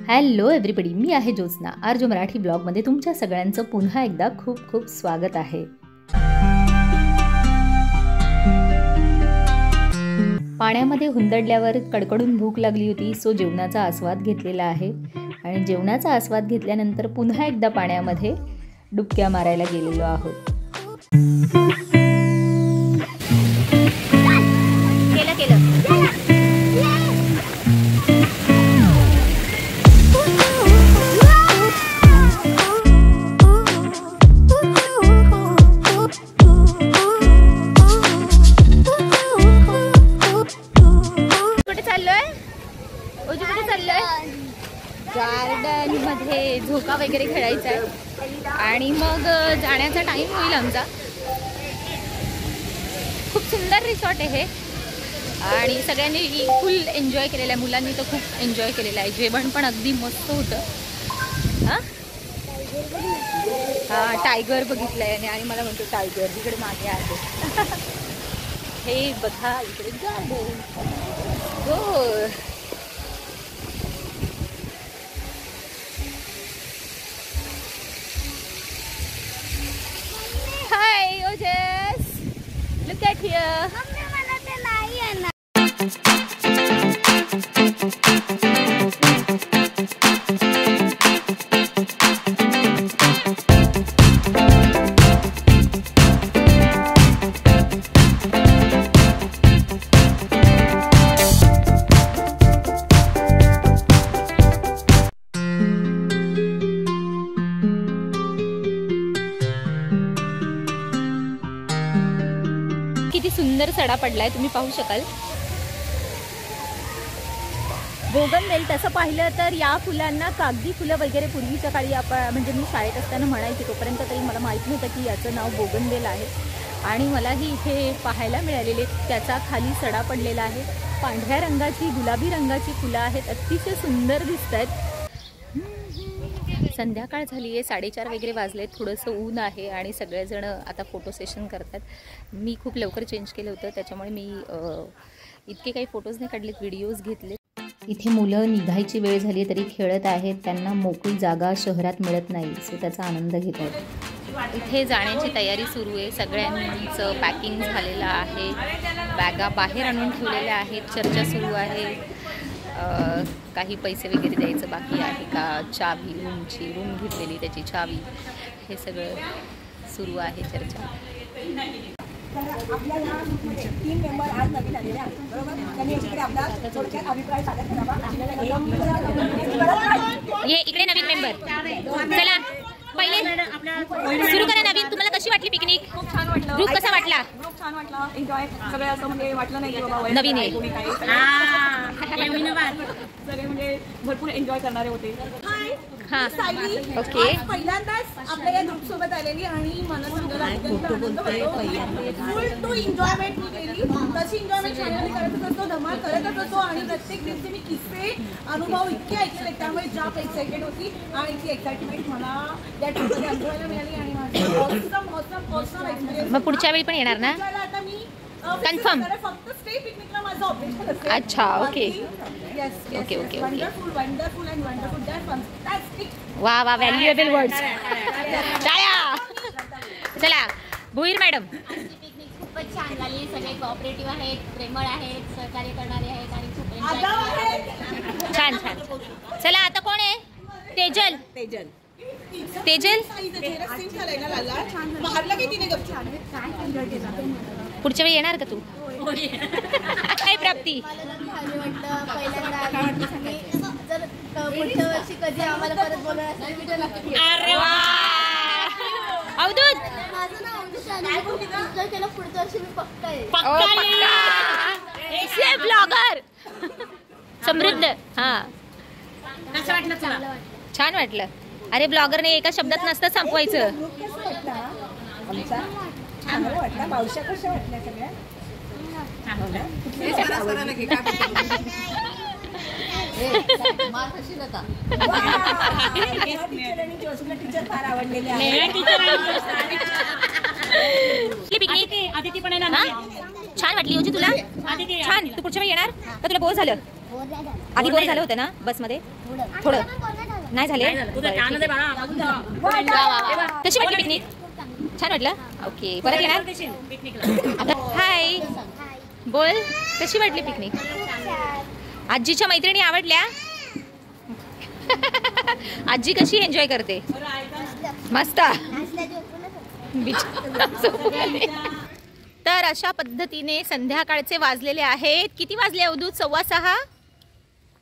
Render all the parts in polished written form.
Hello everybody, मी आहे ज्योत्स्ना आर्जो मराठी ब्लॉगमध्ये तुमच्या सगळ्यांचं पुन्हा एकदा खूप खूप स्वागत आहे। पाण्यामध्ये हुंदडल्यावर कडकडून भूक लागली होती, सो जेवणाचा आस्वाद घेतलेला आहे आणि जेवणाचा आस्वाद घेतल्यानंतर पुन्हा एकदा पाण्यामध्ये डुबक्या मारायला गेलेलो आहोत। गार्डन मध्ये झोका वगैरे खेळायचा आहे आणि मग जाण्याचा टाइम होईल आमचा। खूप सुंदर रिसॉर्ट आहे आणि सगळ्यांनी फुल एन्जॉय केलेला आहे। मुलांनी तर खूप एन्जॉय केलेला आहे। जेवण पण अगदी मस्त होतं। हा टायगर बघितलंय आणि मला म्हणतो टायगर इकडे मागे आहे। हे बघा इकडे गार्डन। हो look at here. किती सुंदर सडा पडलाय, तुम्ही पाहू शकाल। बोगनवेल तसं पाहिलं तर या फुलांना कागदी फुलं वगैरे पूर्वीच्या काळी आपण म्हणजे मी शाळेत असताना म्हणायची, तोपर्यंत तरी मला माहीत नव्हतं की याचं नाव बोगनवेल आहे। आणि मलाही इथे पाहायला मिळालेले त्याचा खाली सडा पडलेला आहे। पांढऱ्या रंगाची गुलाबी रंगाची फुलं आहेत, अतिशय सुंदर दिसत आहेत। संध्याकाळ झाली आहे, 4:30 वगैरे वाजलेत। थोडंसं ऊन आहे आणि सगळेजण आता फोटो सेशन करतात। मी खूप लवकर चेंज केलं होतं, त्याच्यामुळे मी इतके काही फोटोज नाही काढलेत, व्हिडिओज घेतले। इथे मुलं निघायची वेळ झाली तरी खेळत आहेत, त्यांना मोकळी जागा शहरात मिळत नाही, सो त्याचा आनंद घेत आहेत। इथे जाण्याची तयारी सुरू आहे, सगळ्यांचं पॅकिंग झालेलं आहे, बॅगा बाहेर आणून ठेवलेल्या आहेत, चर्चा सुरू आहे। काही पैसे वगैरे द्यायचं बाकी आहे का, चावी रूमची, रूम घेतलेली त्याची चावी, हे सगळं सुरू आहे चर्चा। ये इकडे नवीन मेंबर, चला पहिले सुरू करा। नवीन, तुम्हाला कशी वाटली पिकनिक? खूप छान वाटलं। ग्रुप कसा वाटला? ग्रुप छान वाटला, एन्जॉय सगळे असं म्हणजे वाटलं नाही की बाबा नवीन आहे, सगळे म्हणजे भरपूर एन्जॉय करणारे होते। हां सायली ओके, पहिल्यांदाच आपल्या या ग्रुप सोबत आलेली आणि मला फुल टू एन्जॉयमेंट केली। तशी एन्जॉयमेंट फायनली करतच असतो, धमाल करतच असतो आणि प्रत्येक दिवशी मी किस्से अनुभव इतके ऐकले, त्यामुळे जाम एक्साइटेड होती आणि ती एक्साइटमेंट मला त्या ट्रिपमध्ये अनुभवायला मिळाली आणि माझं ऑसम एक्सपिरियन्स। मग पुढच्या वेळी पण येणार ना? आता मी कन्फर्म फक्त स्टे पिकनिकला माझं ऑपरेशन असेल। अच्छा okay yes okay okay wonderful wonderful and wonderful, that fantastic. वा वा, व्हॅल्युएबल वर्ड्स। चला भुईर मॅडम। खूपच छान झाली, सगळे कोऑपरेटिव्ह आहेत, प्रेमळ आहेत, सहकार्य करणारे आहेत आणि खूप एन्जॉय छान छान। चला आता कोण आहे? तेजल। तेजल तेजल पुढच्या वेळी येणार का तू? काय प्राप्ती? जर पुढच्या वर्षी कधी आम्हाला परत बोलवलं असेल। अरे वा अवधूत, माझं नाव एन्जॉय केलं, पुढच्या वर्षी मी पक्का आहे। ब्लॉगर समृद्ध। हा कसं वाटलं? छान वाटलं। अरे ब्लॉगरने एका शब्दात नसतं संपवायचं। मावश्या कशा वाटल्या सगळ्या? टीचर फार आवडलेले छान वाटली होती तुला? छान। तू पुढच्या वेळी येणार का? तुला बोर झालं? आधी बोर झालं होतं ना बसमध्ये थोडं नाही झाले कशी वाटली पिकनिक छान वाटलं ओके परत येणार आता हाय बोल कशी वाटली पिकनिक आजीच्या मैत्रिणी आवडल्या आजी कशी एन्जॉय करते मस्त तर अशा पद्धतीने संध्याकाळचे वाजलेले आहेत किती वाजले अवधूत 5:15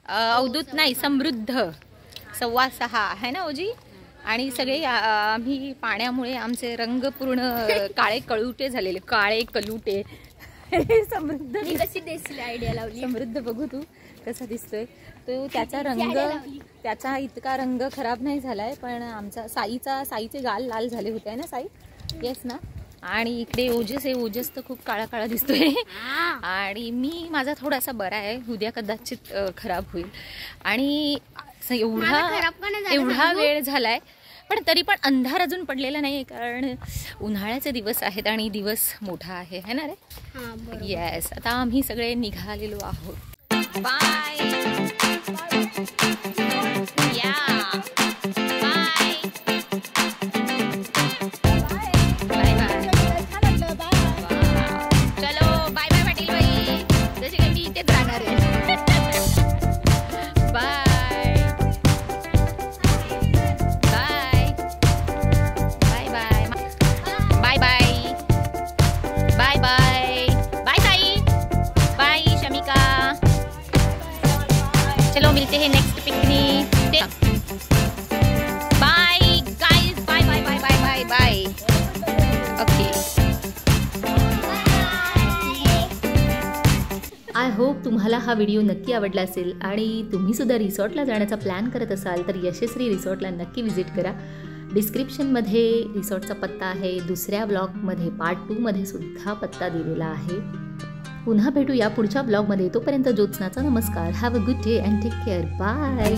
अवधूत नाही समृद्ध 5:15 आहे ना ओजी आणि सगळे आम्ही पाण्यामुळे आमचे रंग पूर्ण काळे कलुटे झालेले काळे कलुटे समृद्ध कशी दिसली आयडिया लावली समृद्ध बघू तू कसा दिसतोय तो त्याचा रंग त्याचा इतका रंग खराब नाही झालाय पण आमचा साईचे गाल लाल झाले होते आहे ना साई येस ना आणि इकडे ओजस तर खूप काळा काळा दिसतोय आणि मी माझा थोडासा बरा आहे उद्या कदाचित खराब होईल आणि एवढा वेळ झालाय पण तरी पण अंधार अजून पडलेला नाही कारण उन्हाळ्याचे दिवस आहेत आणि दिवस मोठा आहे है ना रे येस आता आम्ही सगळे निघालेलो आहोत बाय या बाय बाय बाय चलो बाय बाय पाटील बाई जशी काही मी इथेच राहणार आहे बाय चलो मिलते हैं next picnic bye guys bye bye bye bye bye bye okay I hope तुम्हाला हा व्हिडिओ नक्की आवडला असेल आणि तुम्ही सुद्धा रिसॉर्टला जाण्याचा प्लॅन करत असाल तर यशस्वी रिसॉर्टला नक्की व्हिजिट करा डिस्क्रिप्शनमध्ये रिसॉर्टचा पत्ता आहे दुसऱ्या ब्लॉगमध्ये पार्ट 2 मध्ये सुद्धा पत्ता दिलेला आहे पुन्हा भेटू या पुढच्या ब्लॉगमध्ये तोपर्यंत ज्योत्स्नाचा नमस्कार have a good day and take care bye